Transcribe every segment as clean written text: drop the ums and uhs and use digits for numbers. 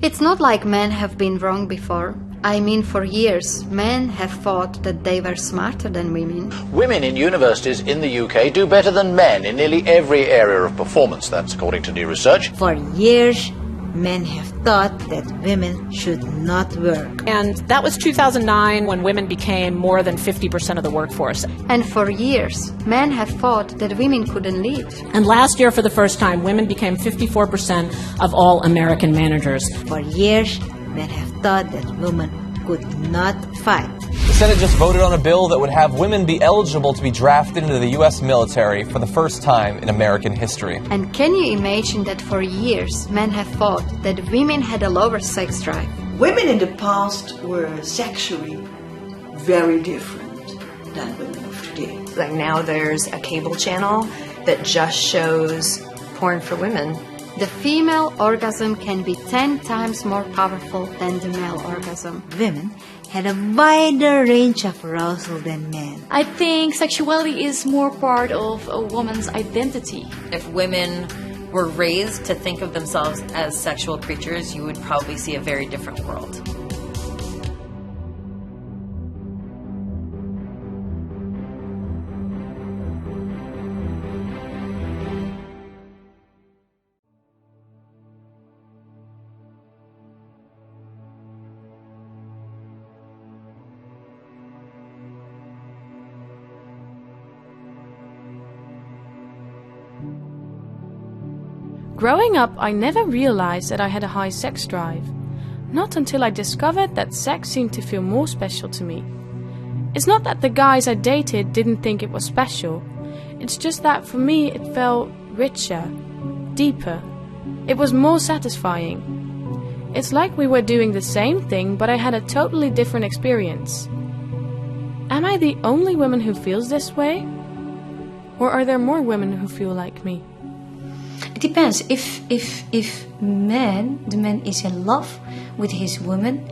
It's not like men have been wrong before. I mean, for years, men have thought that they were smarter than women. Women in universities in the UK do better than men in nearly every area of performance. That's according to new research. For years, men have thought that women should not work. And that was 2009 when women became more than 50% of the workforce. And for years, men have thought that women couldn't lead. And last year, for the first time, women became 54% of all American managers. For years, men have thought that women could not fight. The Senate just voted on a bill that would have women be eligible to be drafted into the U.S. military for the first time in American history. And can you imagine that for years men have thought that women had a lower sex drive? Women in the past were sexually very different than women of today. Like now there's a cable channel that just shows porn for women. The female orgasm can be 10 times more powerful than the male orgasm. Women had a wider range of arousal than men. I think sexuality is more part of a woman's identity. If women were raised to think of themselves as sexual creatures, you would probably see a very different world. Growing up, I never realized that I had a high sex drive. Not until I discovered that sex seemed to feel more special to me. It's not that the guys I dated didn't think it was special. It's just that for me it felt richer, deeper. It was more satisfying. It's like we were doing the same thing, but I had a totally different experience. Am I the only woman who feels this way? Or are there more women who feel like me? It depends. If the man is in love with his woman,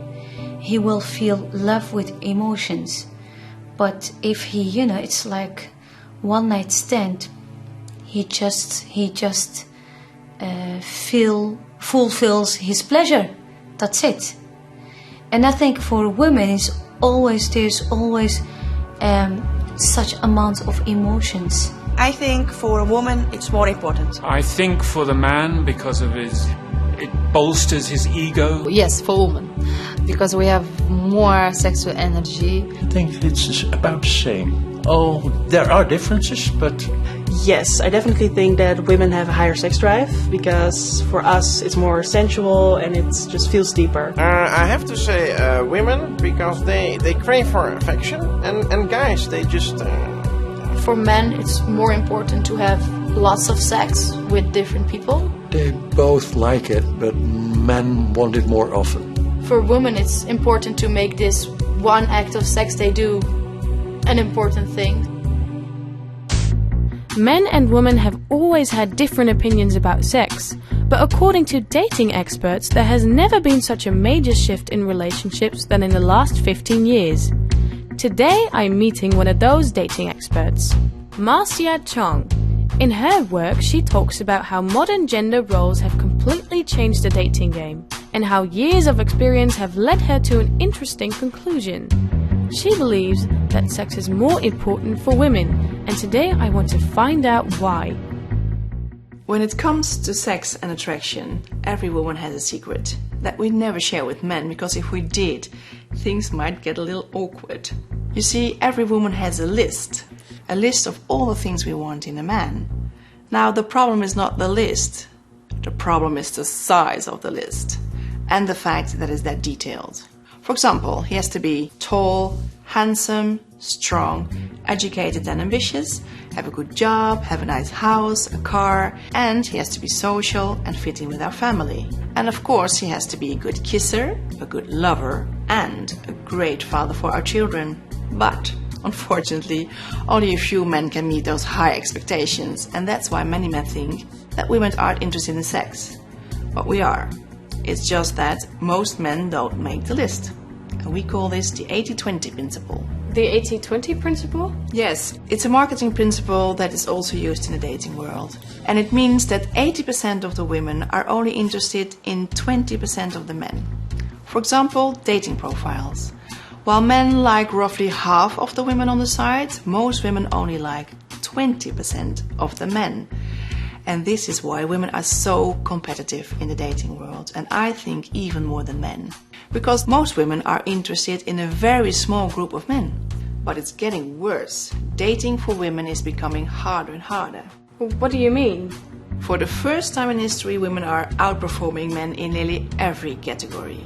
he will feel love with emotions. But if he, it's like one night stand, he just fulfills his pleasure. That's it. And I think for women, there's always such amount of emotions. I think for a woman it's more important. I think for the man because of it bolsters his ego. Yes, for women, because we have more sexual energy. I think it's about the same. Oh, there are differences, but... Yes, I definitely think that women have a higher sex drive, because for us it's more sensual and it just feels deeper. I have to say women, because they crave for affection, and guys, they just... For men, it's more important to have lots of sex with different people. They both like it, but men want it more often. For women, it's important to make this one act of sex they do an important thing. Men and women have always had different opinions about sex, but according to dating experts, there has never been such a major shift in relationships than in the last 15 years. Today I'm meeting one of those dating experts, Marcia Chong. In her work, she talks about how modern gender roles have completely changed the dating game, and how years of experience have led her to an interesting conclusion. She believes that sex is more important for women, and today I want to find out why. When it comes to sex and attraction, every woman has a secret that we never share with men, because if we did, things might get a little awkward. You see, every woman has a list of all the things we want in a man. Now, the problem is not the list. The problem is the size of the list and the fact that it's that detailed. For example, he has to be tall, handsome, strong, educated and ambitious, have a good job, have a nice house, a car, and he has to be social and fit in with our family. And of course, he has to be a good kisser, a good lover, and a great father for our children. But unfortunately, only a few men can meet those high expectations, and that's why many men think that women aren't interested in sex. But we are. It's just that most men don't make the list. And we call this the 80-20 principle. the 80-20 principle? Yes, it's a marketing principle that is also used in the dating world. And it means that 80% of the women are only interested in 20% of the men. For example, dating profiles. While men like roughly half of the women on the site, most women only like 20% of the men. And this is why women are so competitive in the dating world, and I think even more than men. Because most women are interested in a very small group of men. But it's getting worse. Dating for women is becoming harder and harder. What do you mean? For the first time in history, women are outperforming men in nearly every category.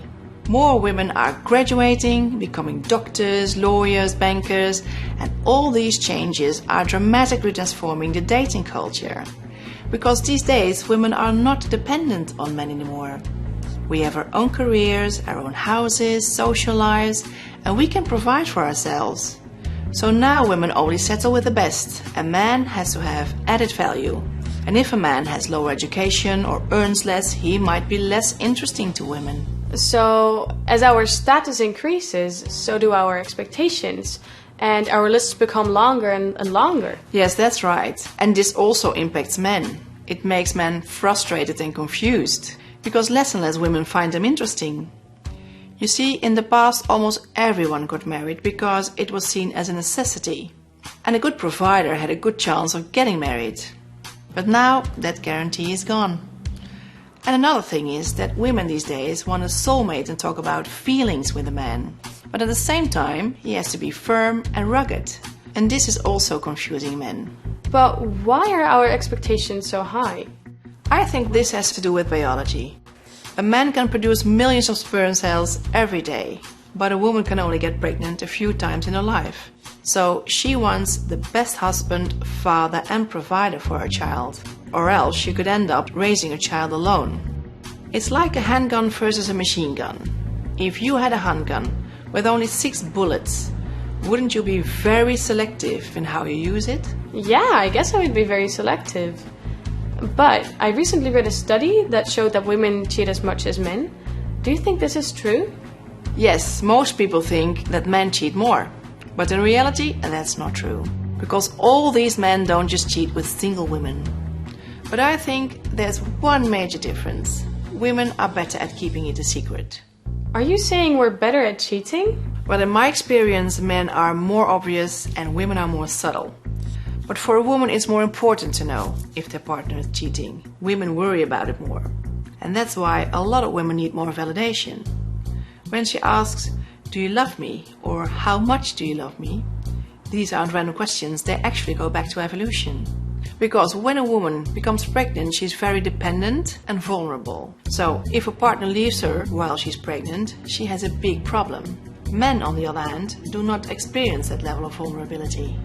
More women are graduating, becoming doctors, lawyers, bankers, and all these changes are dramatically transforming the dating culture. Because these days, women are not dependent on men anymore. We have our own careers, our own houses, social lives, and we can provide for ourselves. So now women only settle with the best. A man has to have added value. And if a man has lower education or earns less, he might be less interesting to women. So, as our status increases, so do our expectations, and our lists become longer and longer. Yes, that's right. And this also impacts men. It makes men frustrated and confused, because less and less women find them interesting. You see, in the past, almost everyone got married because it was seen as a necessity. And a good provider had a good chance of getting married. But now, that guarantee is gone. And another thing is that women these days want a soulmate and talk about feelings with a man. But at the same time, he has to be firm and rugged. And this is also confusing men. But why are our expectations so high? I think this has to do with biology. A man can produce millions of sperm cells every day, but a woman can only get pregnant a few times in her life. So she wants the best husband, father and provider for her child. Or else she could end up raising a child alone. It's like a handgun versus a machine gun. If you had a handgun with only 6 bullets, wouldn't you be very selective in how you use it? Yeah, I guess I would be very selective. But I recently read a study that showed that women cheat as much as men. Do you think this is true? Yes, most people think that men cheat more. But in reality, that's not true. Because all these men don't just cheat with single women. But I think there's one major difference. Women are better at keeping it a secret. Are you saying we're better at cheating? Well, in my experience, men are more obvious and women are more subtle. But for a woman, it's more important to know if their partner is cheating. Women worry about it more. And that's why a lot of women need more validation. When she asks, "Do you love me?" or "How much do you love me?" these aren't random questions, they actually go back to evolution. Because when a woman becomes pregnant, she's very dependent and vulnerable. So if a partner leaves her while she's pregnant, she has a big problem. Men, on the other hand, do not experience that level of vulnerability.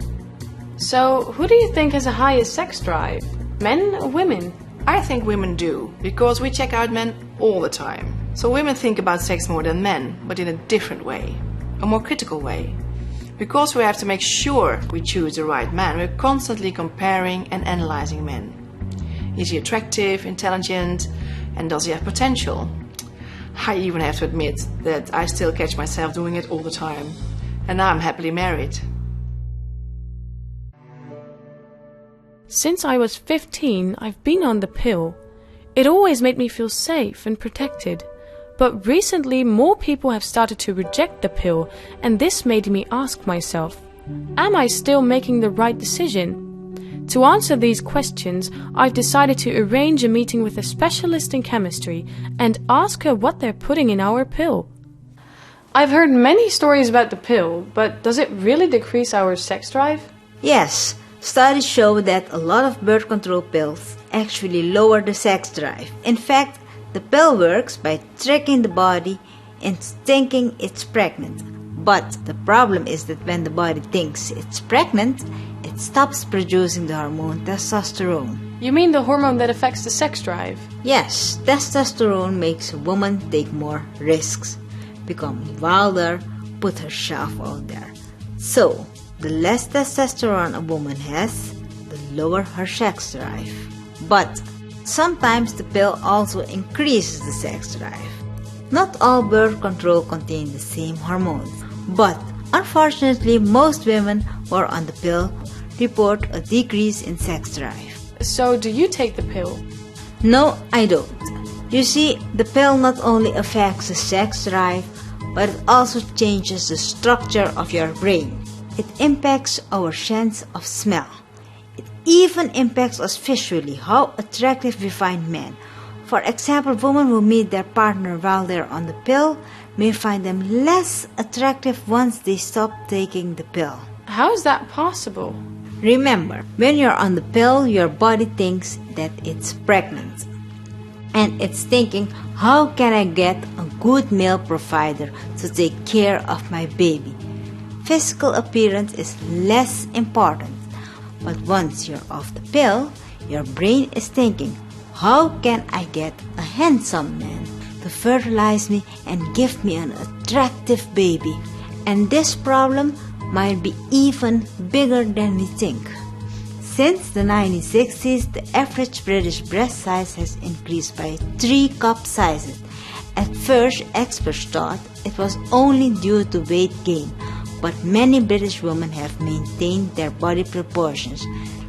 So who do you think has the highest sex drive? Men or women? I think women do, because we check out men all the time. So women think about sex more than men, but in a different way. A more critical way. Because we have to make sure we choose the right man, we're constantly comparing and analyzing men. Is he attractive, intelligent, and does he have potential? I even have to admit that I still catch myself doing it all the time. And now I'm happily married. Since I was 15, I've been on the pill. It always made me feel safe and protected. But recently, more people have started to reject the pill, and this made me ask myself, am I still making the right decision? To answer these questions, I've decided to arrange a meeting with a specialist in chemistry and ask her what they're putting in our pill. I've heard many stories about the pill, but does it really decrease our sex drive? Yes, studies show that a lot of birth control pills actually lower the sex drive. In fact, the pill works by tricking the body into thinking it's pregnant. But the problem is that when the body thinks it's pregnant, it stops producing the hormone testosterone. You mean the hormone that affects the sex drive? Yes, testosterone makes a woman take more risks, become wilder, put herself out there. So, the less testosterone a woman has, the lower her sex drive. But sometimes the pill also increases the sex drive. Not all birth control contain the same hormones, but Unfortunately, most women who are on the pill report a decrease in sex drive. So, do you take the pill? No, I don't. You see, the pill not only affects the sex drive, but it also changes the structure of your brain. It impacts our sense of smell. It even impacts us visually, how attractive we find men. For example, women who meet their partner while they're on the pill may find them less attractive once they stop taking the pill. How is that possible? Remember, when you're on the pill, your body thinks that it's pregnant. And it's thinking, how can I get a good male provider to take care of my baby? Physical appearance is less important. But once you're off the pill, your brain is thinking, how can I get a handsome man to fertilize me and give me an attractive baby? And this problem might be even bigger than we think. Since the 1960s, the average British breast size has increased by 3 cup sizes. At first, experts thought it was only due to weight gain, but many British women have maintained their body proportions,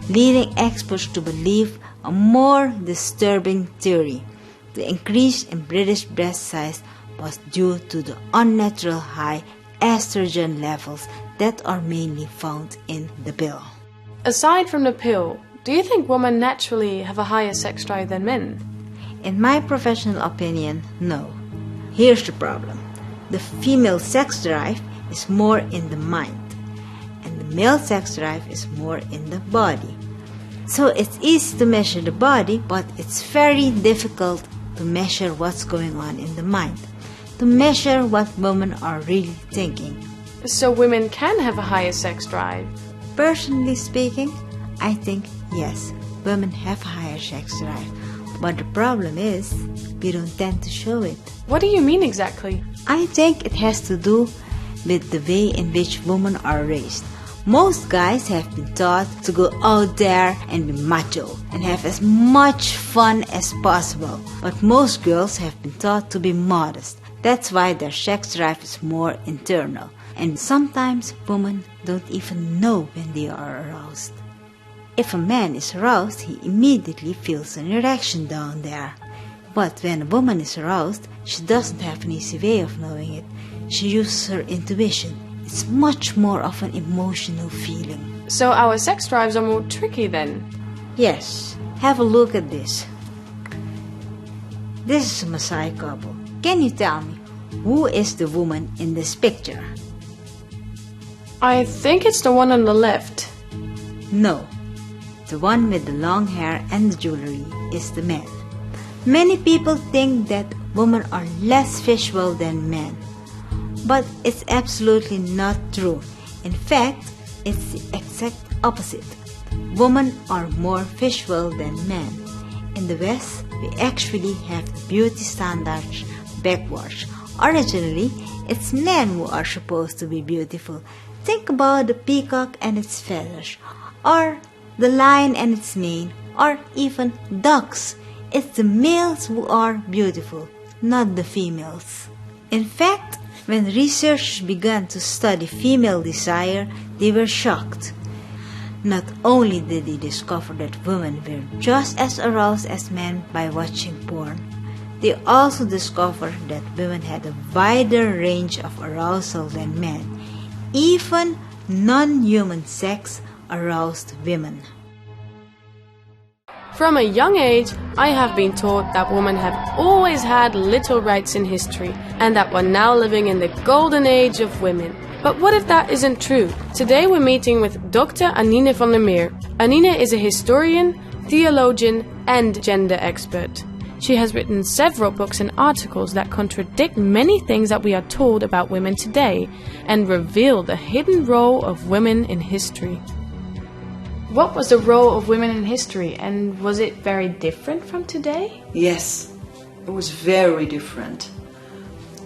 leading experts to believe a more disturbing theory. The increase in British breast size was due to the unnatural high estrogen levels that are mainly found in the pill. Aside from the pill, do you think women naturally have a higher sex drive than men? In my professional opinion, no. Here's the problem. The female sex drive is more in the mind, and the male sex drive is more in the body. So it's easy to measure the body, but it's very difficult to measure what's going on in the mind, to measure what women are really thinking. So women can have a higher sex drive? Personally speaking, I think yes, women have a higher sex drive. But the problem is, we don't tend to show it. What do you mean exactly? I think it has to do with the way in which women are raised. Most guys have been taught to go out there and be macho and have as much fun as possible. But most girls have been taught to be modest. That's why their sex drive is more internal. And sometimes women don't even know when they are aroused. If a man is aroused, he immediately feels an erection down there. But when a woman is aroused, she doesn't have an easy way of knowing it. She uses her intuition. It's much more of an emotional feeling. So our sex drives are more tricky then? Yes. Have a look at this. This is a Maasai couple. Can you tell me, who is the woman in this picture? I think it's the one on the left. No. The one with the long hair and the jewelry is the man. Many people think that women are less visual than men. But it's absolutely not true. In fact, it's the exact opposite. Women are more visual than men. In the West, we actually have the beauty standards backwards. Originally, it's men who are supposed to be beautiful. Think about the peacock and its feathers, or the lion and its mane, or even ducks. It's the males who are beautiful, not the females. In fact, when researchers began to study female desire, they were shocked. Not only did they discover that women were just as aroused as men by watching porn, they also discovered that women had a wider range of arousal than men. Even non-human sex aroused women. From a young age, I have been taught that women have always had little rights in history and that we're now living in the golden age of women. But what if that isn't true? Today we're meeting with Dr. Anine van der Meer. Anine is a historian, theologian and gender expert. She has written several books and articles that contradict many things that we are told about women today and reveal the hidden role of women in history. What was the role of women in history, and was it very different from today? Yes, it was very different.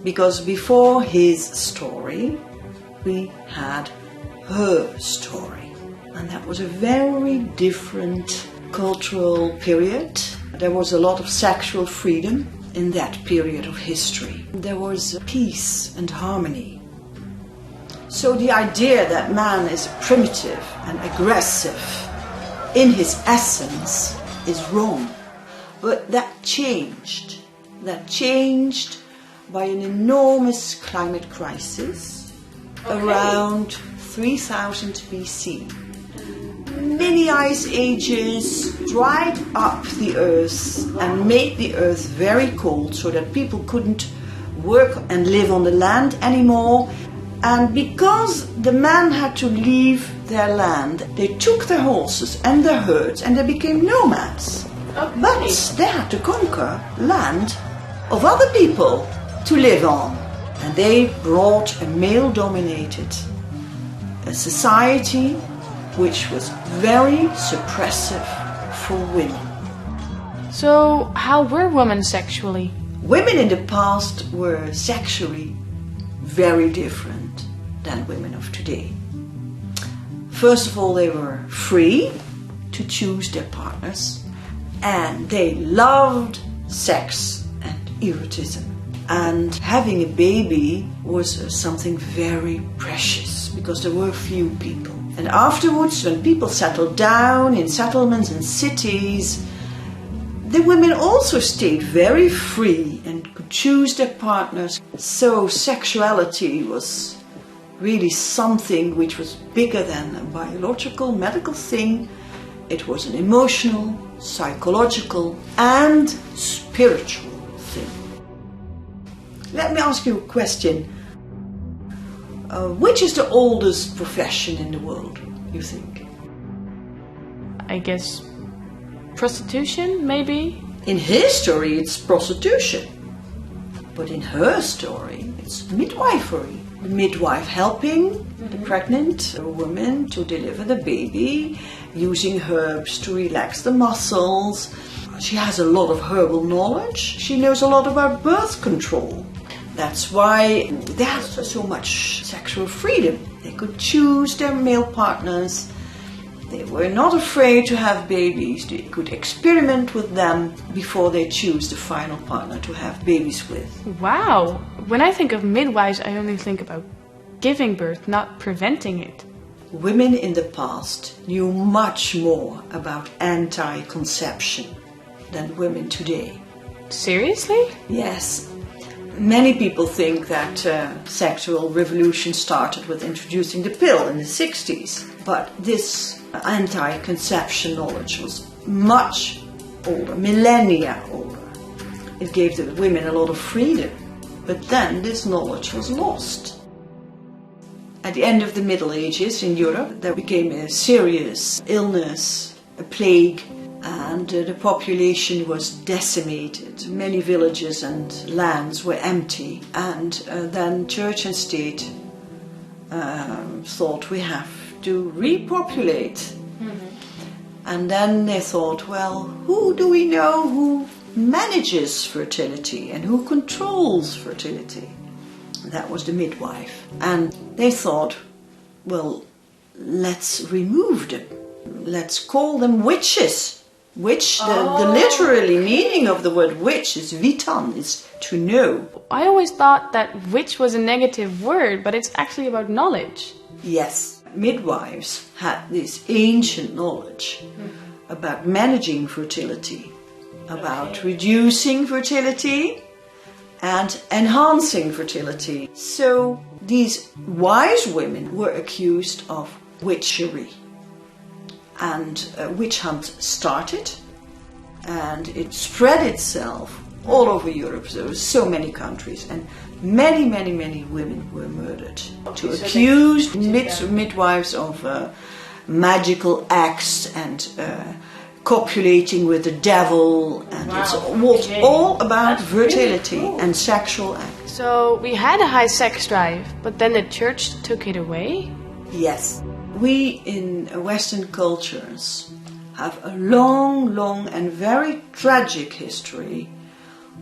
Because before his story, we had her story. And that was a very different cultural period. There was a lot of sexual freedom in that period of history. There was peace and harmony. So the idea that man is primitive and aggressive in his essence is wrong. But that changed. That changed by an enormous climate crisis around 3000 BC. Many ice ages dried up the earth and made the earth very cold so that people couldn't work and live on the land anymore. And because the men had to leave their land, they took their horses and their herds and they became nomads. Okay. But they had to conquer land of other people to live on. And they brought a male-dominated society which was very suppressive for women. So, how were women sexually? Women in the past were sexually very different than women of today. First of all, they were free to choose their partners, and they loved sex and erotism. And having a baby was something very precious because there were few people. And afterwards, when people settled down in settlements and cities, the women also stayed very free and could choose their partners. So sexuality was really something which was bigger than a biological, medical thing. It was an emotional, psychological and spiritual thing. Let me ask you a question. Which is the oldest profession in the world, you think? I guess prostitution, maybe? In his story, it's prostitution. But in her story, it's midwifery. The midwife helping the pregnant woman to deliver the baby, using herbs to relax the muscles. She has a lot of herbal knowledge. She knows a lot about birth control. That's why they had so much sexual freedom. They could choose their male partners. They were not afraid to have babies. They could experiment with them before they choose the final partner to have babies with. Wow! When I think of midwives, I only think about giving birth, not preventing it. Women in the past knew much more about anti-conception than women today. Seriously? Yes. Many people think that sexual revolution started with introducing the pill in the 60s. But this anti-conception knowledge was much older, millennia older. It gave the women a lot of freedom. But then this knowledge was lost. At the end of the Middle Ages in Europe, there became a serious illness, a plague, and the population was decimated. Many villages and lands were empty, and then church and state thought we have to repopulate. Mm-hmm. And then they thought, well, who do we know who manages fertility and who controls fertility? That was the midwife. And they thought, well, let's remove them. Let's call them witches. Witch, the literally meaning of the word witch is vitan, is to know. I always thought that witch was a negative word, but it's actually about knowledge. Yes, midwives had this ancient knowledge about managing fertility, about reducing fertility and enhancing fertility. So these wise women were accused of witchery. And a witch hunt started, and it spread itself all over Europe. There were so many countries, and many women were murdered. To accuse midwives of magical acts and copulating with the devil, and it was all about fertility and sexual acts. So we had a high sex drive, but then the church took it away? Yes. We in Western cultures have a long and very tragic history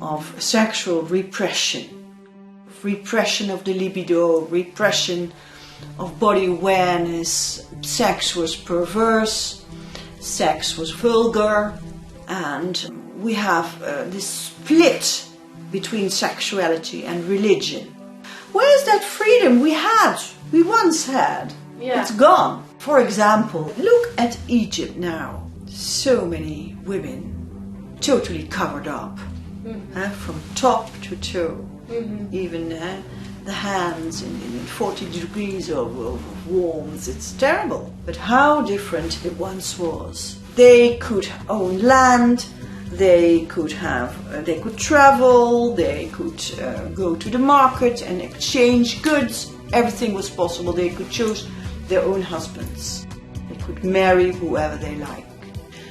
of sexual repression. Repression of the libido, repression of body awareness. Sex was perverse, sex was vulgar, and we have this split between sexuality and religion. Where's that freedom we once had? Yeah. It's gone. For example, look at Egypt now. So many women totally covered up, from top to toe. Even the hands in 40 degrees of warmth. It's terrible. But how different it once was. They could own land, they could travel, they could go to the market and exchange goods. Everything was possible. They could choose their own husbands. They could marry whoever they liked.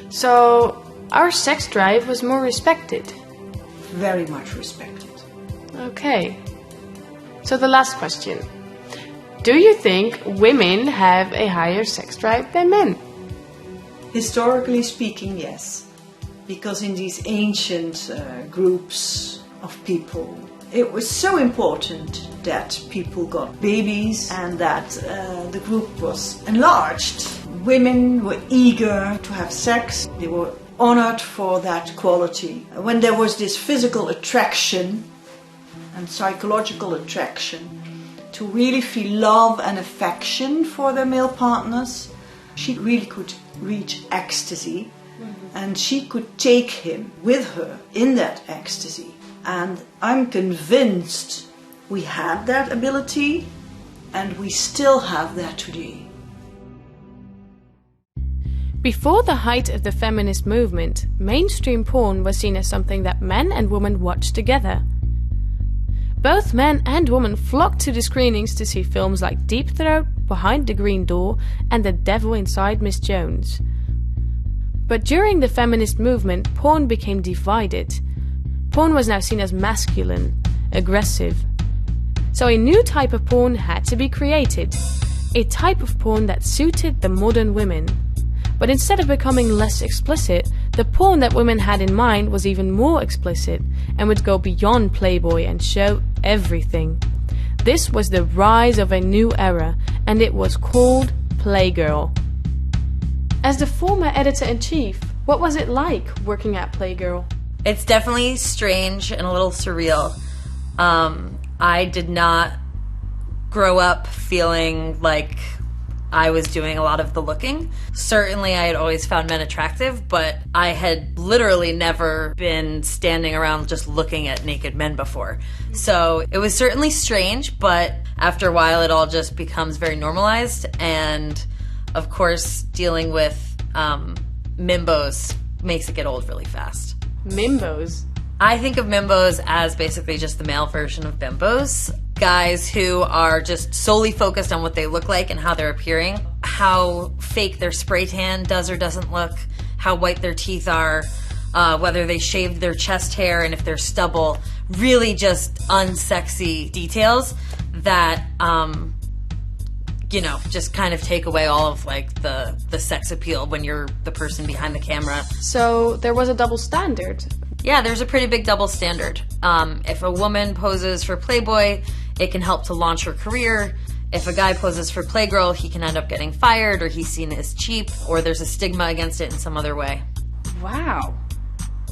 So our sex drive was more respected. Very much respected. Okay. So the last question. Do you think women have a higher sex drive than men? Historically speaking, yes. Because in these ancient groups of people, it was so important that people got babies and that the group was enlarged. Women were eager to have sex. They were honored for that quality. When there was this physical attraction and psychological attraction to really feel love and affection for their male partners, she really could reach ecstasy, and she could take him with her in that ecstasy. And I'm convinced we had that ability and we still have that today. Before the height of the feminist movement, mainstream porn was seen as something that men and women watched together. Both men and women flocked to the screenings to see films like Deep Throat, Behind the Green Door, and The Devil Inside Miss Jones. But during the feminist movement, porn became divided. Porn was now seen as masculine, aggressive. So a new type of porn had to be created. A type of porn that suited the modern women. But instead of becoming less explicit, the porn that women had in mind was even more explicit and would go beyond Playboy and show everything. This was the rise of a new era, and it was called Playgirl. As the former editor-in-chief, what was it like working at Playgirl? It's definitely strange and a little surreal. I did not grow up feeling like I was doing a lot of the looking. Certainly I had always found men attractive, but I had literally never been standing around just looking at naked men before. So it was certainly strange, but after a while it all just becomes very normalized. And of course, dealing with mimbos makes it get old really fast. Mimbos? I think of mimbos as basically just the male version of bimbos. Guys who are just solely focused on what they look like and how they're appearing, how fake their spray tan does or doesn't look, how white their teeth are, whether they shaved their chest hair and if they're stubble. Really just unsexy details that, just kind of take away all of like the sex appeal when you're the person behind the camera. So there was a double standard. Yeah, there's a pretty big double standard. If a woman poses for Playboy, it can help to launch her career. If a guy poses for Playgirl, he can end up getting fired, or he's seen as cheap, or there's a stigma against it in some other way. Wow.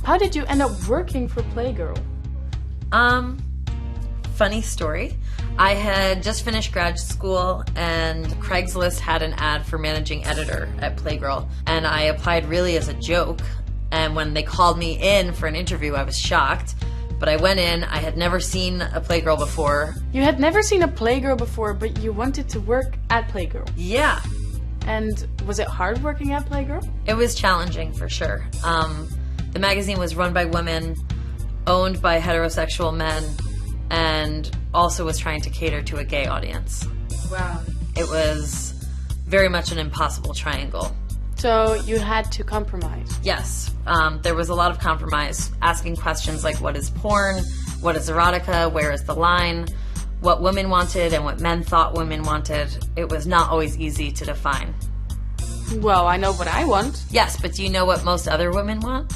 How did you end up working for Playgirl? Funny story. I had just finished grad school, and Craigslist had an ad for managing editor at Playgirl, and I applied really as a joke. And when they called me in for an interview, I was shocked. But I went in, I had never seen a Playgirl before. You had never seen a Playgirl before, but you wanted to work at Playgirl. Yeah. And was it hard working at Playgirl? It was challenging, for sure. The magazine was run by women, owned by heterosexual men, and also was trying to cater to a gay audience. Wow. It was very much an impossible triangle. So you had to compromise? Yes. There was a lot of compromise, asking questions like what is porn, what is erotica, where is the line, what women wanted and what men thought women wanted. It was not always easy to define. Well, I know what I want. Yes, but do you know what most other women want?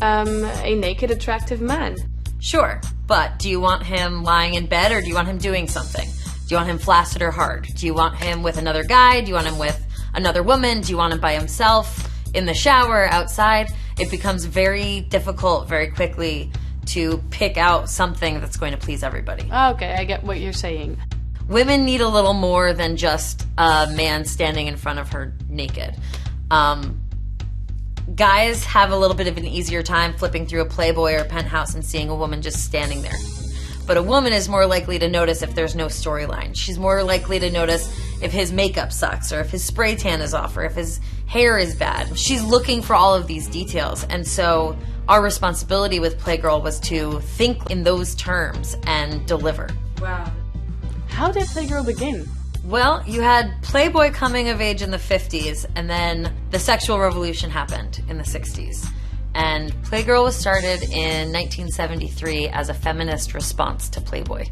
A naked, attractive man. Sure, but do you want him lying in bed or do you want him doing something? Do you want him flaccid or hard? Do you want him with another guy? Do you want him with another woman? Do you want him by himself, in the shower, outside? It becomes very difficult very quickly to pick out something that's going to please everybody. Okay, I get what you're saying. Women need a little more than just a man standing in front of her naked. Guys have a little bit of an easier time flipping through a Playboy or Penthouse and seeing a woman just standing there. But a woman is more likely to notice if there's no storyline. She's more likely to notice if his makeup sucks, or if his spray tan is off, or if his hair is bad. She's looking for all of these details. And so our responsibility with Playgirl was to think in those terms and deliver. Wow. How did Playgirl begin? Well, you had Playboy coming of age in the 50s, and then the sexual revolution happened in the 60s. And Playgirl was started in 1973 as a feminist response to Playboy.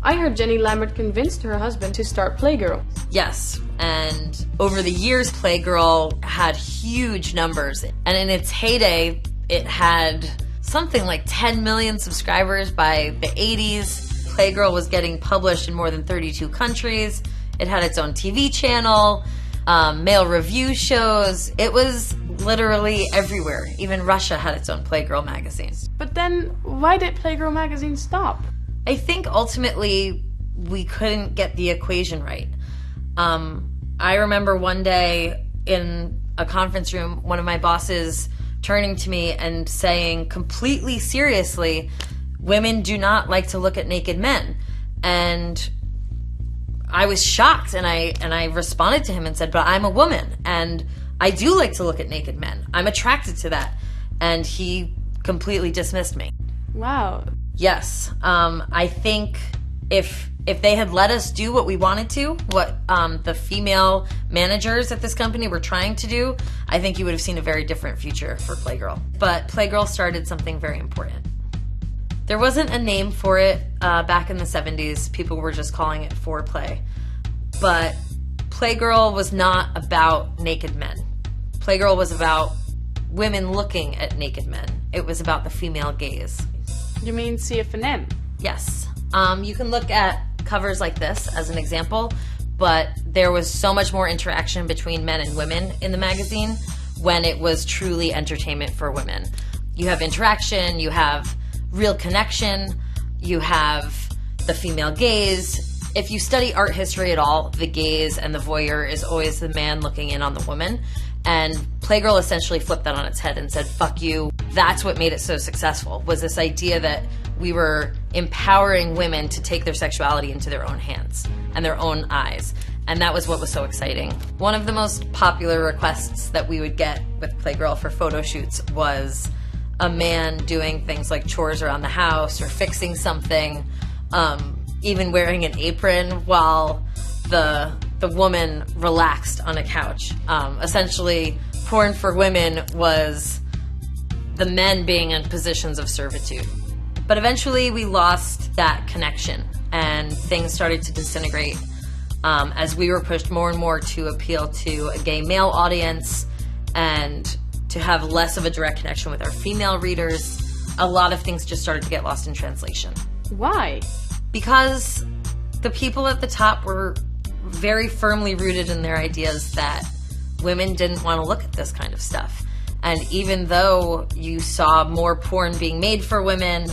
I heard Jenny Lambert convinced her husband to start Playgirl. Yes, and over the years, Playgirl had huge numbers. And in its heyday, it had something like 10 million subscribers by the 80s. Playgirl was getting published in more than 32 countries. It had its own TV channel, male review shows. It was literally everywhere. Even Russia had its own Playgirl magazine. But then, why did Playgirl magazine stop? I think ultimately we couldn't get the equation right. I remember one day in a conference room, one of my bosses turning to me and saying completely seriously, women do not like to look at naked men. And I was shocked, and I responded to him and said, but I'm a woman, and I do like to look at naked men. I'm attracted to that. And he completely dismissed me. Wow. Yes. I think if they had let us do what we wanted to, what the female managers at this company were trying to do, I think you would have seen a very different future for Playgirl. But Playgirl started something very important. There wasn't a name for it back in the 70s. People were just calling it foreplay. But Playgirl was not about naked men. Playgirl was about women looking at naked men. It was about the female gaze. You mean CFNM? Yes. You can look at covers like this as an example, but there was so much more interaction between men and women in the magazine when it was truly entertainment for women. You have interaction, you have real connection, you have the female gaze. If you study art history at all, the gaze and the voyeur is always the man looking in on the woman. And Playgirl essentially flipped that on its head and said, fuck you. That's what made it so successful, was this idea that we were empowering women to take their sexuality into their own hands and their own eyes. And that was what was so exciting. One of the most popular requests that we would get with Playgirl for photo shoots was a man doing things like chores around the house or fixing something, even wearing an apron while the woman relaxed on a couch. Essentially, porn for women was the men being in positions of servitude. But eventually we lost that connection and things started to disintegrate as we were pushed more and more to appeal to a gay male audience and to have less of a direct connection with our female readers. A lot of things just started to get lost in translation. Why? Because the people at the top were very firmly rooted in their ideas that women didn't want to look at this kind of stuff. And even though you saw more porn being made for women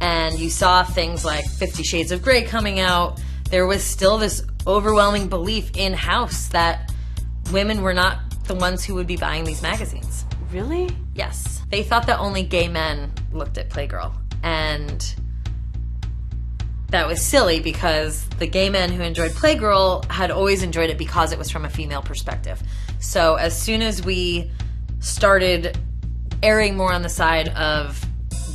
and you saw things like 50 Shades of Grey coming out, there was still this overwhelming belief in-house that women were not the ones who would be buying these magazines. Really? Yes. They thought that only gay men looked at Playgirl. And that was silly because the gay men who enjoyed Playgirl had always enjoyed it because it was from a female perspective. So as soon as we started erring more on the side of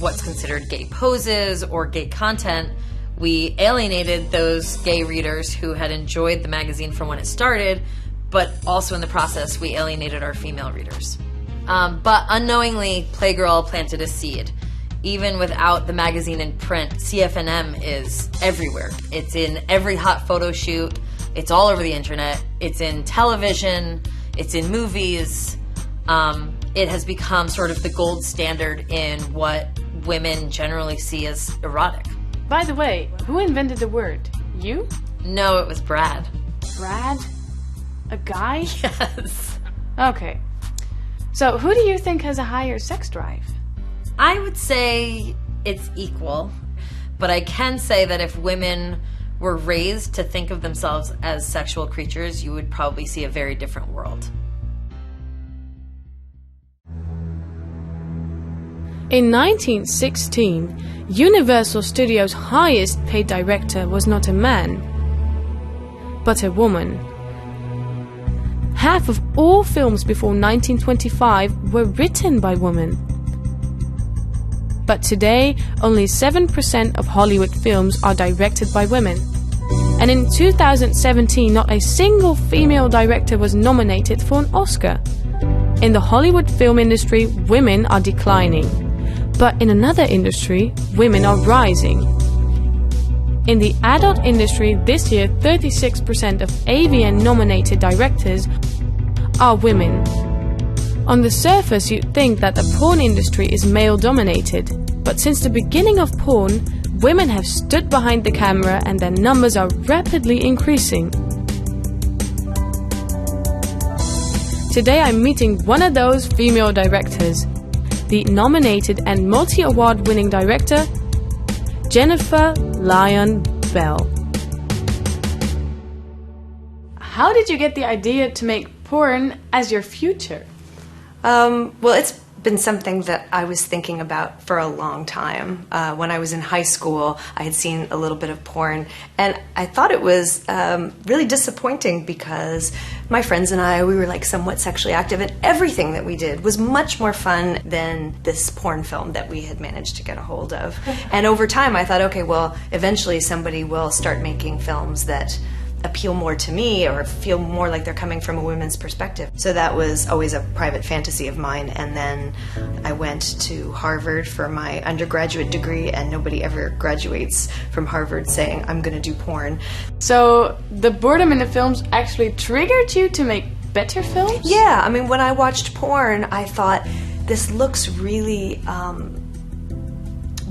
what's considered gay poses or gay content, we alienated those gay readers who had enjoyed the magazine from when it started, but also in the process we alienated our female readers. But unknowingly, Playgirl planted a seed. Even without the magazine in print, CFNM is everywhere. It's in every hot photo shoot. It's all over the internet. It's in television. It's in movies. It has become sort of the gold standard in what women generally see as erotic. By the way, who invented the word? You? No, it was Brad. Brad? A guy? Yes. Okay. So who do you think has a higher sex drive? I would say it's equal. But I can say that if women were raised to think of themselves as sexual creatures, you would probably see a very different world. In 1916, Universal Studios' highest paid director was not a man, but a woman. Half of all films before 1925 were written by women. But today, only 7% of Hollywood films are directed by women. And in 2017, not a single female director was nominated for an Oscar. In the Hollywood film industry, women are declining. But in another industry, women are rising. In the adult industry, this year 36% of AVN-nominated directors are women. On the surface, you'd think that the porn industry is male-dominated, but since the beginning of porn, women have stood behind the camera and their numbers are rapidly increasing. Today I'm meeting one of those female directors, the nominated and multi-award winning director, Jennifer Lyon Bell. How did you get the idea to make porn as your future? Well, it's been something that I was thinking about for a long time. When I was in high school, I had seen a little bit of porn, and I thought it was really disappointing because my friends and I, we were like somewhat sexually active, and everything that we did was much more fun than this porn film that we had managed to get a hold of. And over time, I thought, okay, well, eventually somebody will start making films that appeal more to me or feel more like they're coming from a women's perspective. So that was always a private fantasy of mine. And then I went to Harvard for my undergraduate degree, and nobody ever graduates from Harvard saying, I'm going to do porn. So the boredom in the films actually triggered you to make better films? Yeah, I mean, when I watched porn, I thought, this looks really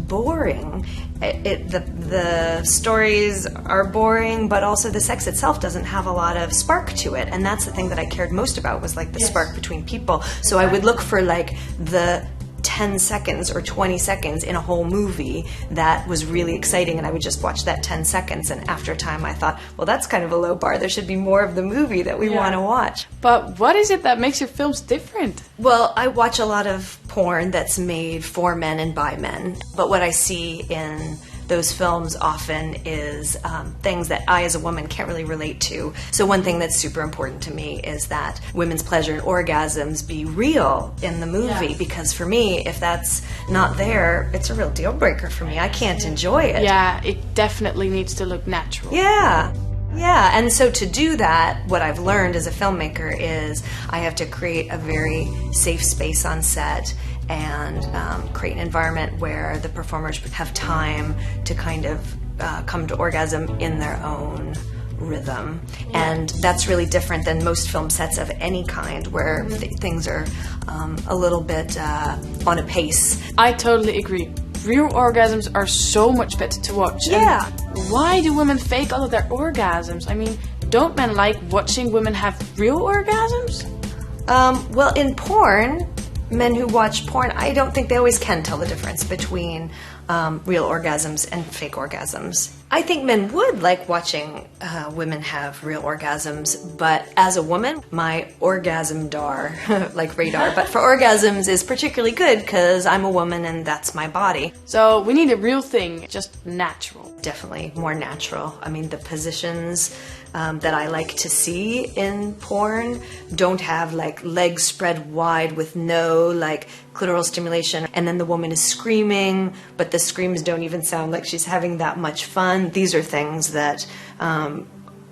boring. The stories are boring, but also the sex itself doesn't have a lot of spark to it, and that's the thing that I cared most about, was like the spark between people. So I would look for like the 10 seconds or 20 seconds in a whole movie that was really exciting, and I would just watch that 10 seconds, and after a time I thought, well, that's kind of a low bar. There should be more of the movie that we want to watch. But what is it that makes your films different? Well, I watch a lot of porn that's made for men and by men, but what I see in those films often is things that I as a woman can't really relate to. So one thing that's super important to me is that women's pleasure and orgasms be real in the movie, because for me, if that's not there, it's a real deal breaker for me. I can't enjoy it. Yeah, it definitely needs to look natural. Yeah. Yeah, and so to do that, what I've learned as a filmmaker is I have to create a very safe space on set and create an environment where the performers have time to kind of come to orgasm in their own rhythm. And that's really different than most film sets of any kind, where things are a little bit on a pace. I totally agree. Real orgasms are so much better to watch. Yeah. And why do women fake all of their orgasms? I mean, don't men like watching women have real orgasms? Well, in porn, men who watch porn, I don't think they always can tell the difference between real orgasms and fake orgasms. I think men would like watching women have real orgasms, but as a woman, my orgasm dar, like radar, but for orgasms is particularly good because I'm a woman and that's my body. So we need a real thing, just natural. Definitely more natural. I mean, the positions that I like to see in porn don't have like legs spread wide with no like clitoral stimulation, and then the woman is screaming, but the screams don't even sound like she's having that much fun. These are things that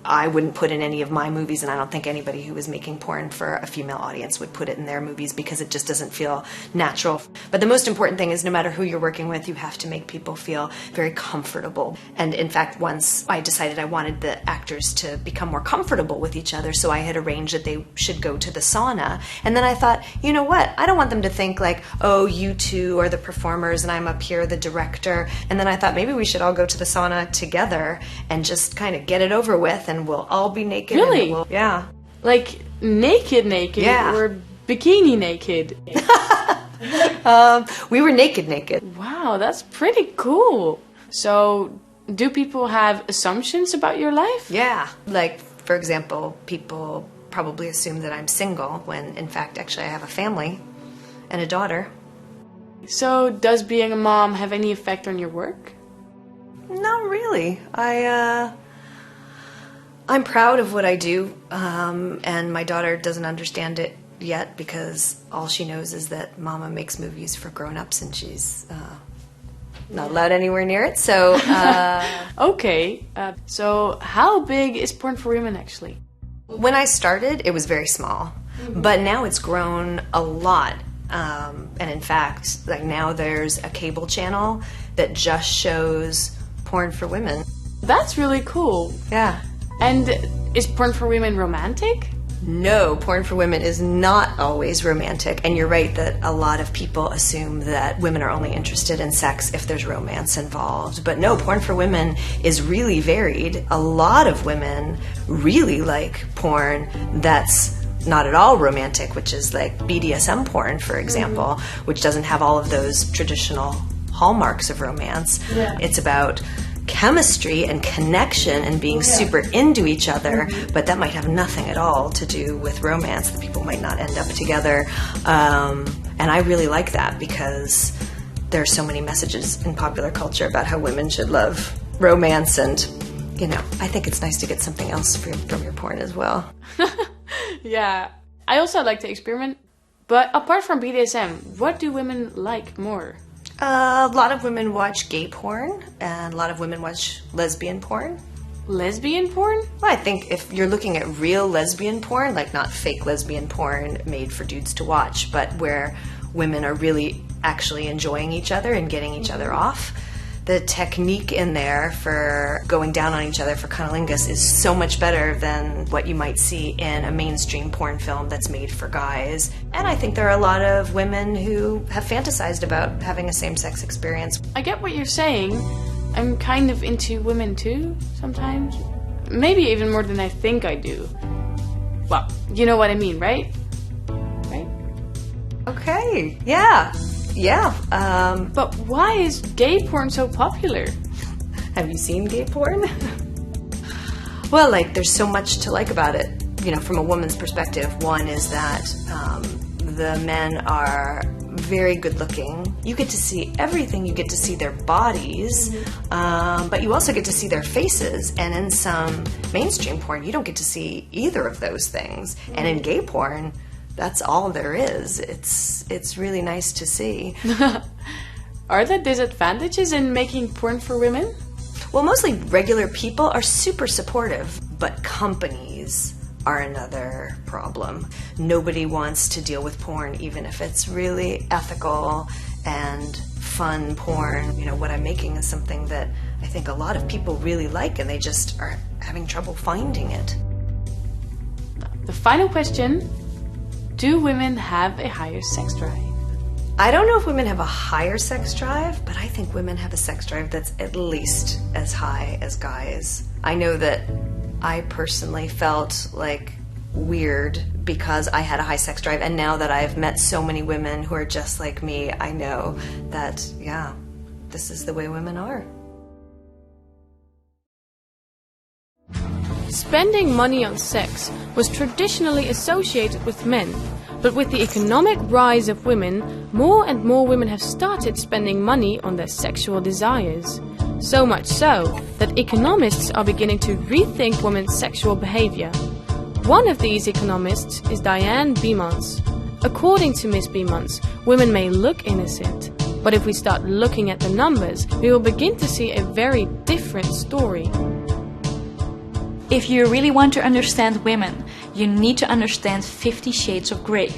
I wouldn't put in any of my movies, and I don't think anybody who was making porn for a female audience would put it in their movies because it just doesn't feel natural. But the most important thing is no matter who you're working with, you have to make people feel very comfortable. And in fact, once I decided I wanted the actors to become more comfortable with each other, so I had arranged that they should go to the sauna. And then I thought, you know what? I don't want them to think like, oh, you two are the performers and I'm up here, the director. And then I thought maybe we should all go to the sauna together and just kind of get it over with, and we'll all be naked. Really? Yeah. Like naked? Yeah. Or bikini naked? We were naked. Wow, that's pretty cool. So, do people have assumptions about your life? Yeah. Like, for example, people probably assume that I'm single when, in fact, actually I have a family and a daughter. So, does being a mom have any effect on your work? Not really. I'm proud of what I do, and my daughter doesn't understand it yet because all she knows is that Mama makes movies for grown-ups and she's not allowed anywhere near it. So, okay. So, how big is porn for women actually? When I started, it was very small, but now it's grown a lot. And in fact, like now there's a cable channel that just shows porn for women. That's really cool. Yeah. And is porn for women romantic? No, porn for women is not always romantic. And you're right that a lot of people assume that women are only interested in sex if there's romance involved. But no, porn for women is really varied. A lot of women really like porn that's not at all romantic, which is like BDSM porn, for example, which doesn't have all of those traditional hallmarks of romance. Yeah. It's about chemistry and connection and being super into each other, but that might have nothing at all to do with romance. The people might not end up together. And I really like that because there are so many messages in popular culture about how women should love romance, and, you know, I think it's nice to get something else from your porn as well. Yeah. I also like to experiment. But apart from BDSM, what do women like more? A lot of women watch gay porn, and a lot of women watch lesbian porn. Lesbian porn? Well, I think if you're looking at real lesbian porn, like not fake lesbian porn made for dudes to watch, but where women are really actually enjoying each other and getting each other off, the technique in there for going down on each other for cunnilingus is so much better than what you might see in a mainstream porn film that's made for guys. And I think there are a lot of women who have fantasized about having a same-sex experience. I get what you're saying. I'm kind of into women too, sometimes. Maybe even more than I think I do. Well, you know what I mean, right? Right? Okay, yeah. Yeah. But why is gay porn so popular? Have you seen gay porn? Well, like, there's so much to like about it. You know, from a woman's perspective, one is that the men are very good looking. You get to see everything. You get to see their bodies, but you also get to see their faces. And in some mainstream porn, you don't get to see either of those things. And in gay porn, that's all there is. It's really nice to see. Are there disadvantages in making porn for women? Well, mostly regular people are super supportive, but companies are another problem. Nobody wants to deal with porn, even if it's really ethical and fun porn. You know, what I'm making is something that I think a lot of people really like, and they just are having trouble finding it. The final question: do women have a higher sex drive? I don't know if women have a higher sex drive, but I think women have a sex drive that's at least as high as guys. I know that I personally felt like weird because I had a high sex drive, and now that I've met so many women who are just like me, I know that, yeah, this is the way women are. Spending money on sex was traditionally associated with men, but with the economic rise of women, more and more women have started spending money on their sexual desires. So much so that economists are beginning to rethink women's sexual behavior. One of these economists is Diane Beemans. According to Miss Beemans, women may look innocent, but if we start looking at the numbers, we will begin to see a very different story. If you really want to understand women, you need to understand 50 Shades of Grey.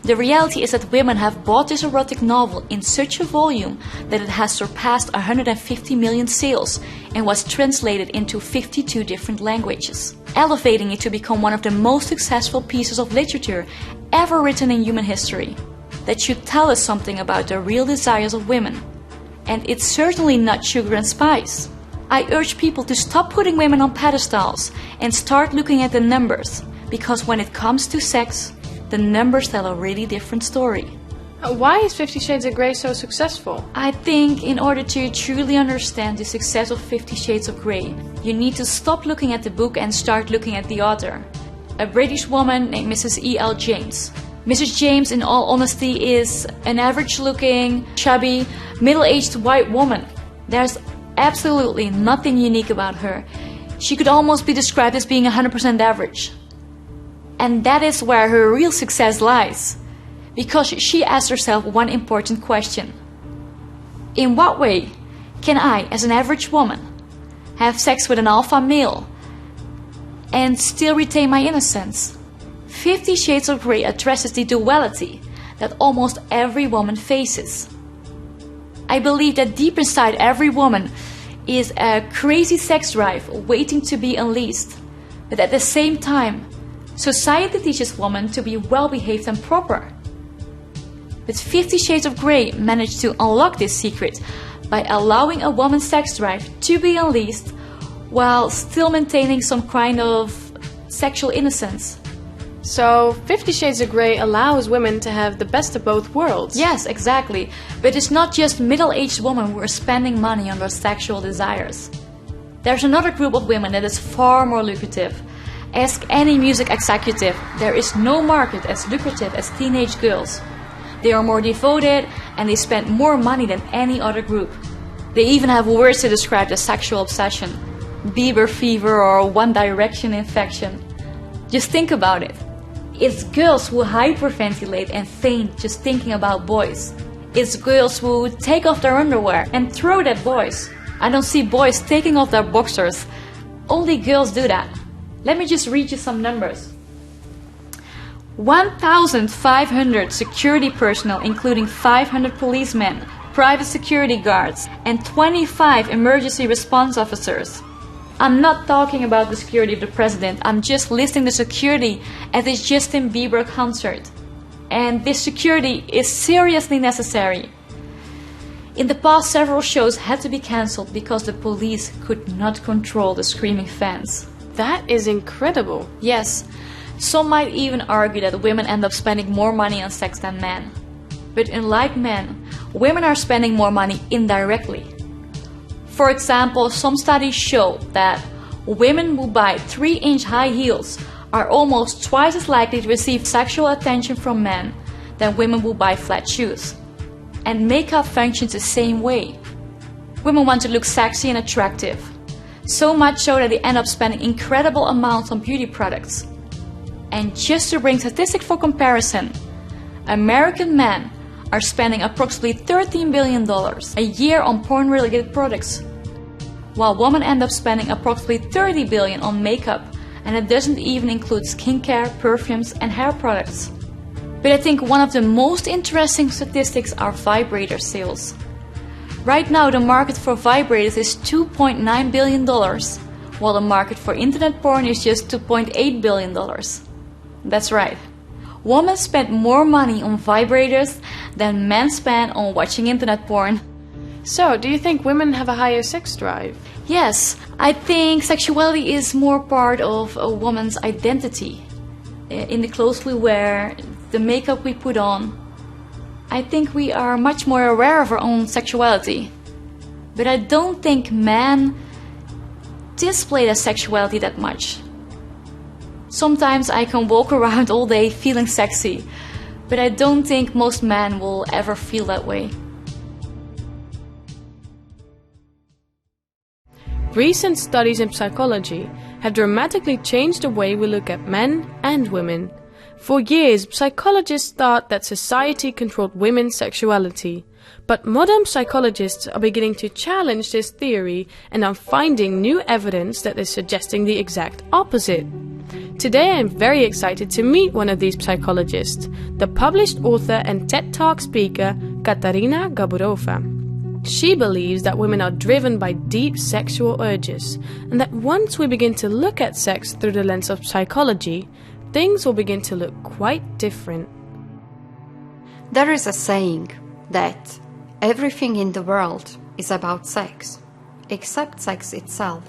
The reality is that women have bought this erotic novel in such a volume that it has surpassed 150 million sales and was translated into 52 different languages, elevating it to become one of the most successful pieces of literature ever written in human history. That should tell us something about the real desires of women. And it's certainly not sugar and spice. I urge people to stop putting women on pedestals and start looking at the numbers, because when it comes to sex, the numbers tell a really different story. Why is 50 Shades of Grey so successful? I think in order to truly understand the success of 50 Shades of Grey, you need to stop looking at the book and start looking at the author. A British woman named Mrs. E.L. James. Mrs. James, in all honesty, is an average-looking, chubby, middle-aged white woman. There's absolutely nothing unique about her. She could almost be described as being 100% average. And that is where her real success lies. Because she asked herself one important question. In what way can I, as an average woman, have sex with an alpha male and still retain my innocence? 50 Shades of Grey addresses the duality that almost every woman faces. I believe that deep inside every woman is a crazy sex drive waiting to be unleashed. But at the same time, society teaches women to be well-behaved and proper. But 50 Shades of Grey managed to unlock this secret by allowing a woman's sex drive to be unleashed while still maintaining some kind of sexual innocence. So 50 Shades of Grey allows women to have the best of both worlds. Yes, exactly. But it's not just middle-aged women who are spending money on their sexual desires. There's another group of women that is far more lucrative. Ask any music executive, there is no market as lucrative as teenage girls. They are more devoted and they spend more money than any other group. They even have words to describe the sexual obsession. Bieber fever or One Direction infection. Just think about it. It's girls who hyperventilate and faint just thinking about boys. It's girls who take off their underwear and throw it at boys. I don't see boys taking off their boxers. Only girls do that. Let me just read you some numbers. 1,500 security personnel, including 500 policemen, private security guards, and 25 emergency response officers. I'm not talking about the security of the president, I'm just listing the security at this Justin Bieber concert. And this security is seriously necessary. In the past, several shows had to be cancelled because the police could not control the screaming fans. That is incredible. Yes. Some might even argue that women end up spending more money on sex than men. But unlike men, women are spending more money indirectly. For example, some studies show that women who buy 3-inch high heels are almost twice as likely to receive sexual attention from men than women who buy flat shoes. And makeup functions the same way. Women want to look sexy and attractive. So much so that they end up spending incredible amounts on beauty products. And just to bring statistics for comparison, American men are spending approximately $13 billion a year on porn-related products, while women end up spending approximately $30 billion on makeup, and it doesn't even include skincare, perfumes, and hair products. But I think one of the most interesting statistics are vibrator sales. Right now, the market for vibrators is $2.9 billion, while the market for internet porn is just $2.8 billion. That's right. Women spend more money on vibrators than men spend on watching internet porn. So, do you think women have a higher sex drive? Yes, I think sexuality is more part of a woman's identity. In the clothes we wear, the makeup we put on. I think we are much more aware of our own sexuality. But I don't think men display their sexuality that much. Sometimes I can walk around all day feeling sexy, but I don't think most men will ever feel that way. Recent studies in psychology have dramatically changed the way we look at men and women. For years, psychologists thought that society controlled women's sexuality. But modern psychologists are beginning to challenge this theory and are finding new evidence that is suggesting the exact opposite. Today I am very excited to meet one of these psychologists, the published author and TED Talk speaker Katarina Gaburova. She believes that women are driven by deep sexual urges, and that once we begin to look at sex through the lens of psychology, things will begin to look quite different. There is a saying that everything in the world is about sex, except sex itself,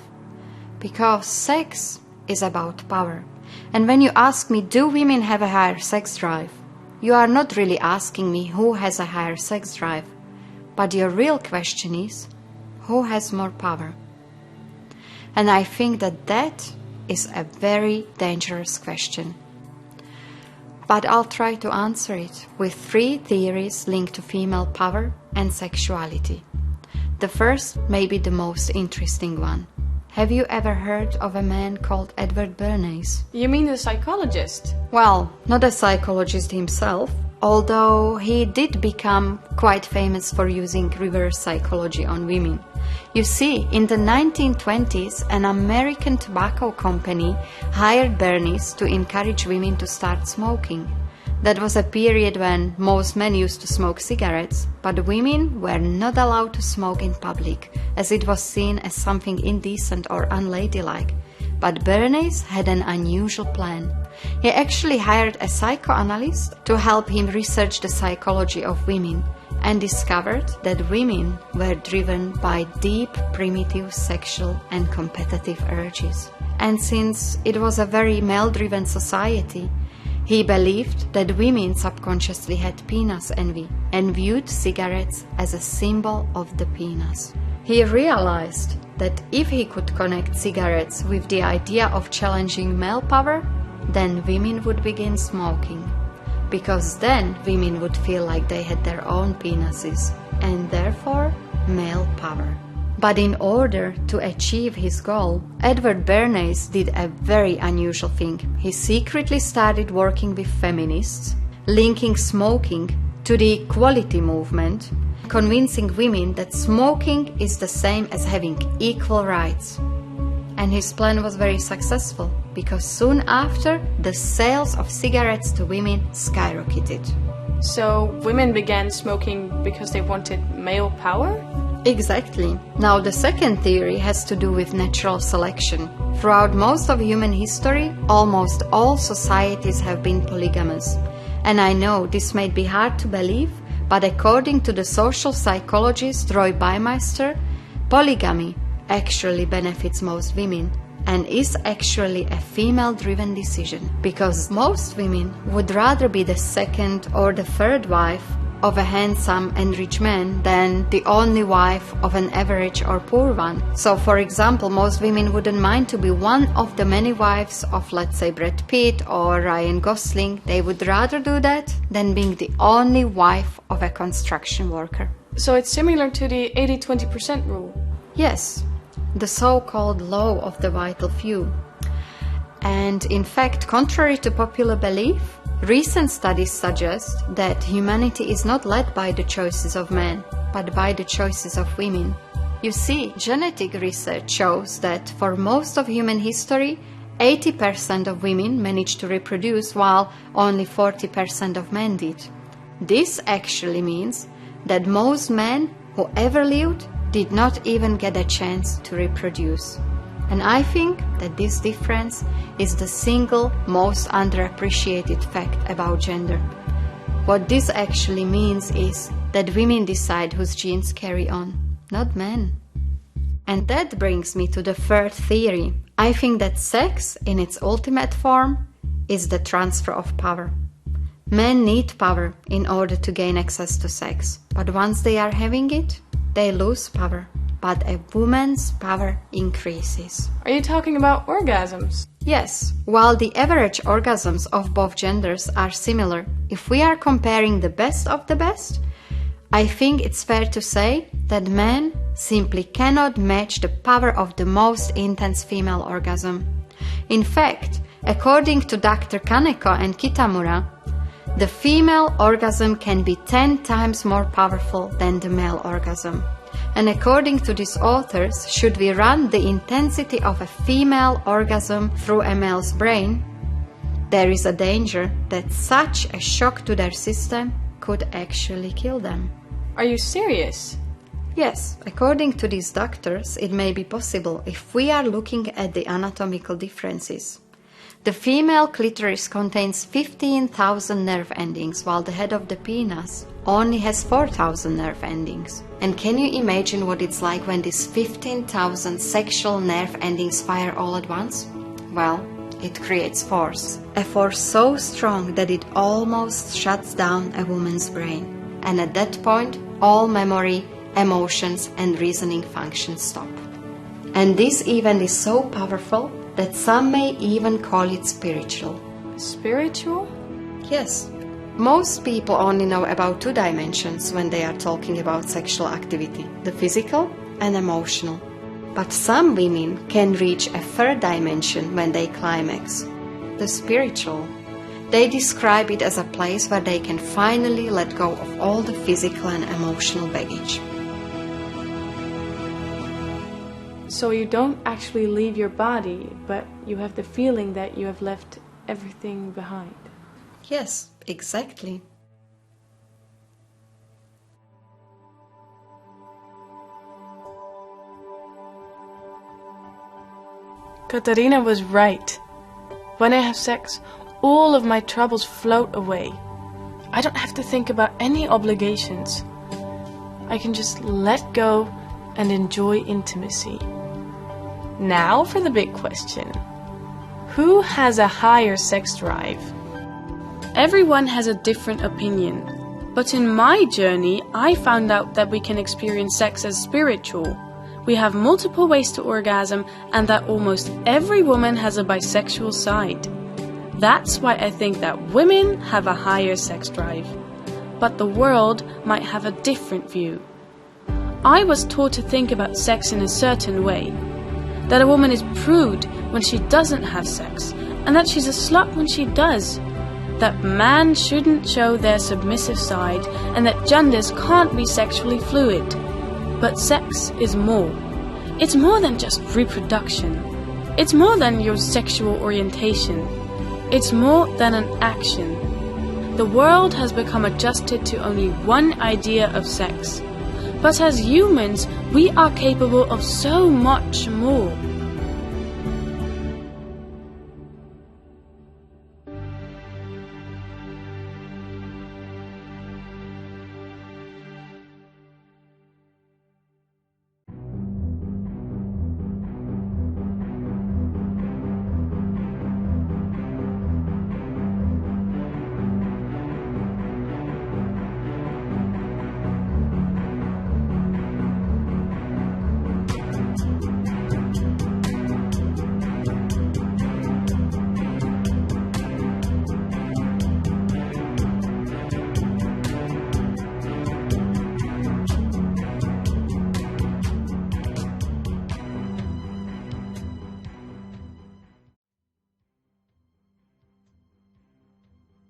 because sex is about power. And when you ask me, do women have a higher sex drive? you are not really asking me who has a higher sex drive, but your real question is, who has more power? And I think that is a very dangerous question. But I'll try to answer it with 3 theories linked to female power and sexuality. The first may be the most interesting one. Have you ever heard of a man called Edward Bernays? You mean the psychologist? Well, not a psychologist himself, although he did become quite famous for using reverse psychology on women. You see, in the 1920s, an American tobacco company hired Bernays to encourage women to start smoking. That was a period when most men used to smoke cigarettes, but women were not allowed to smoke in public, as it was seen as something indecent or unladylike. But Bernays had an unusual plan. He actually hired a psychoanalyst to help him research the psychology of women, and discovered that women were driven by deep, primitive sexual and competitive urges. And since it was a very male-driven society, he believed that women subconsciously had penis envy and viewed cigarettes as a symbol of the penis. He realized that if he could connect cigarettes with the idea of challenging male power, then women would begin smoking. Because then women would feel like they had their own penises and therefore male power. But in order to achieve his goal, Edward Bernays did a very unusual thing. He secretly started working with feminists, linking smoking to the equality movement, convincing women that smoking is the same as having equal rights. And his plan was very successful, because soon after, the sales of cigarettes to women skyrocketed. So women began smoking because they wanted male power? Exactly. Now the second theory has to do with natural selection. Throughout most of human history, almost all societies have been polygamous. And I know this may be hard to believe, but according to the social psychologist Roy Baumeister, polygamy actually benefits most women and is actually a female-driven decision, because most women would rather be the second or the third wife of a handsome and rich man than the only wife of an average or poor one. So, for example, most women wouldn't mind to be one of the many wives of, let's say, Brad Pitt or Ryan Gosling. They would rather do that than being the only wife of a construction worker. So it's similar to the 80-20% rule? Yes, the so-called law of the vital few. And in fact, contrary to popular belief, recent studies suggest that humanity is not led by the choices of men, but by the choices of women. You see, genetic research shows that for most of human history, 80% of women managed to reproduce while only 40% of men did. This actually means that most men who ever lived did not even get a chance to reproduce. And I think that this difference is the single most underappreciated fact about gender. What this actually means is that women decide whose genes carry on, not men. And that brings me to the third theory. I think that sex, in its ultimate form, is the transfer of power. Men need power in order to gain access to sex, but once they are having it, they lose power. But a woman's power increases. Are you talking about orgasms? Yes, while the average orgasms of both genders are similar, if we are comparing the best of the best, I think it's fair to say that men simply cannot match the power of the most intense female orgasm. In fact, according to Dr. Kaneko and Kitamura, the female orgasm can be 10 times more powerful than the male orgasm. And according to these authors, should we run the intensity of a female orgasm through a male's brain, there is a danger that such a shock to their system could actually kill them. Are you serious? Yes, according to these doctors, it may be possible if we are looking at the anatomical differences. The female clitoris contains 15,000 nerve endings, while the head of the penis only has 4,000 nerve endings. And can you imagine what it's like when these 15,000 sexual nerve endings fire all at once? Well, it creates force. A force so strong that it almost shuts down a woman's brain. And at that point, all memory, emotions, and reasoning functions stop. And this event is so powerful that some may even call it spiritual. Spiritual? Yes. Most people only know about two dimensions when they are talking about sexual activity, the physical and emotional. But some women can reach a third dimension when they climax, the spiritual. They describe it as a place where they can finally let go of all the physical and emotional baggage. So you don't actually leave your body, but you have the feeling that you have left everything behind. Yes, exactly. Katarina was right. When I have sex, all of my troubles float away. I don't have to think about any obligations. I can just let go and enjoy intimacy. Now for the big question. Who has a higher sex drive? Everyone has a different opinion. But in my journey, I found out that we can experience sex as spiritual. We have multiple ways to orgasm, and that almost every woman has a bisexual side. That's why I think that women have a higher sex drive. But the world might have a different view. I was taught to think about sex in a certain way. That a woman is prude when she doesn't have sex, and that she's a slut when she does. That man shouldn't show their submissive side, and that genders can't be sexually fluid. But sex is more. It's more than just reproduction. It's more than your sexual orientation. It's more than an action. The world has become adjusted to only one idea of sex. But as humans, we are capable of so much more.